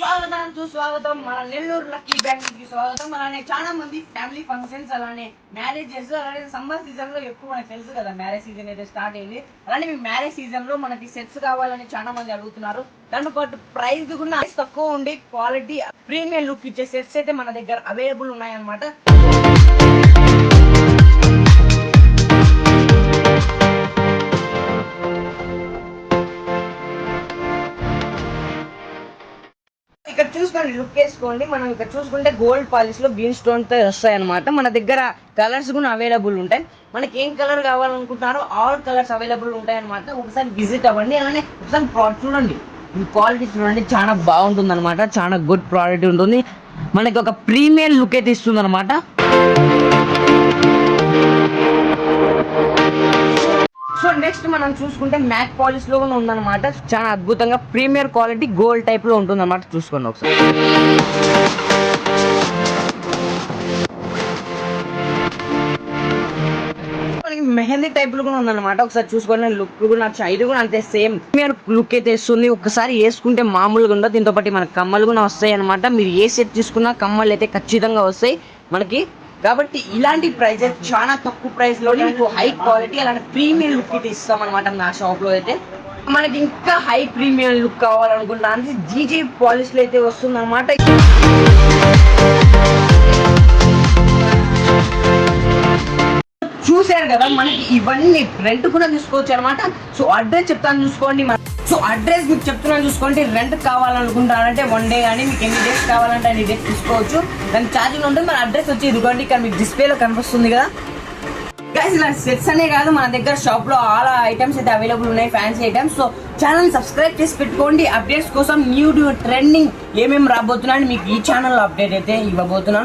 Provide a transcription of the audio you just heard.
స్వాగతం సుస్వాగతం మన నెల్లూరు లక్కీ బ్యాంక్ కి స్వాగతం. అలానే చాలా మంది ఫ్యామిలీ ఫంక్షన్స్, అలానే మ్యారేజెస్, అలానే సమ్మర్ సీజన్ లో ఎక్కువ మనకు తెలుసు కదా, మ్యారేజ్ సీజన్ అయితే స్టార్ట్ అయింది. అలానే మీ మ్యారేజ్ సీజన్ లో మనకి సెట్స్ కావాలని చాలా మంది అడుగుతున్నారు. దాంతో పాటు ప్రైస్ కూడా తక్కువ ఉండి క్వాలిటీ ప్రీమియం లుక్ ఇచ్చే సెట్స్ అయితే మన దగ్గర అవైలబుల్ ఉన్నాయన్నమాట. ఇక్కడ చూసుకోండి, లుక్ వేసుకోండి. మనం ఇక్కడ చూసుకుంటే గోల్డ్ పాలిష్ లో గ్రీన్ స్టోన్ తో వస్తాయి అనమాట. మన దగ్గర కలర్స్ కూడా అవైలబుల్ ఉంటాయి. మనకి ఏం కలర్ కావాలనుకుంటున్నారో ఆల్ కలర్స్ అవైలబుల్ ఉంటాయి అనమాట. ఒకసారి విజిట్ అవ్వండి. అలానే ఒకసారి ప్రోడక్ట్ చూడండి, క్వాలిటీ చూడండి, చాలా బాగుంటుంది అనమాట. చాలా గుడ్ ప్రోడక్ట్ ఉంటుంది. మనకి ఒక ప్రీమియం లుక్ అయితే ఇస్తుంది అనమాట. సో నెక్స్ట్ మనం చూసుకుంటే మ్యాట్ పాలిష్ లో కూడా ఉందన్నమాట. చాలా అద్భుతంగా ప్రీమియర్ క్వాలిటీ గోల్డ్ టైప్ లో ఉంటుంది అన్నమాట. చూసుకోండి ఒకసారి. మెహందీ టైప్ లో కూడా ఉందన్నమాట. ఒకసారి చూసుకోండి, లుక్ కూడా నచ్చ. ఇది కూడా అంతే సేమ్ ప్రీమియర్ లుక్ అయితే ఇస్తుంది. ఒకసారి వేసుకుంటే మామూలుగా ఉండదు. దీంతో పాటు మన కమ్మలు కూడా వస్తాయి అనమాట. మీరు ఏ సెట్ తీసుకున్నా కమ్మలు అయితే ఖచ్చితంగా వస్తాయి మనకి. కాబట్టి ఇలాంటి ప్రైజెస్ చాలా తక్కువ ప్రైస్ లో మీకు హై క్వాలిటీ అలాంటి ప్రీమియం లుక్ అయితే ఇస్తాం అనమాట. నా షాప్ లో అయితే మనకి ఇంకా హై ప్రీమియం లుక్ కావాలనుకుంటా అంటే జీజే పాలిష్ లో అయితే వస్తుంది అనమాట. చూసారు కదా, మనకి ఇవన్నీ రెంట్ కూడా తీసుకోవచ్చు అనమాట. సో అడ్రస్ చెప్తాను చూసుకోండి. సో అడ్రస్ మీకు చెప్తున్నాను చూసుకోండి. రెంట్ కావాలనుకుంటారంటే 1 డే కానీ మీకు ఎన్ని డేస్ కావాలంటే అన్ని డేస్ తీసుకోవచ్చు. దానికి ఛార్జింగ్ ఉంటుంది. మన అడ్రస్ వచ్చి ఇదిగోండి, ఇక్కడ మీకు డిస్ప్లేలో కనిపిస్తుంది కదా గైస్. ఇలా సెట్స్ అనే కాదు, మన దగ్గర షాప్ లో ఆల్ ఐటమ్స్ అయితే అవైలబుల్ ఉన్నాయి, fancy items. So channel subscribe చేసి పెట్టుకోండి. అప్డేట్స్ కోసం న్యూ ట్రెండింగ్ ఏమేమి రాబోతున్నాయని మీకు ఈ ఛానల్లో అప్డేట్ అయితే ఇవ్వబోతున్నాను.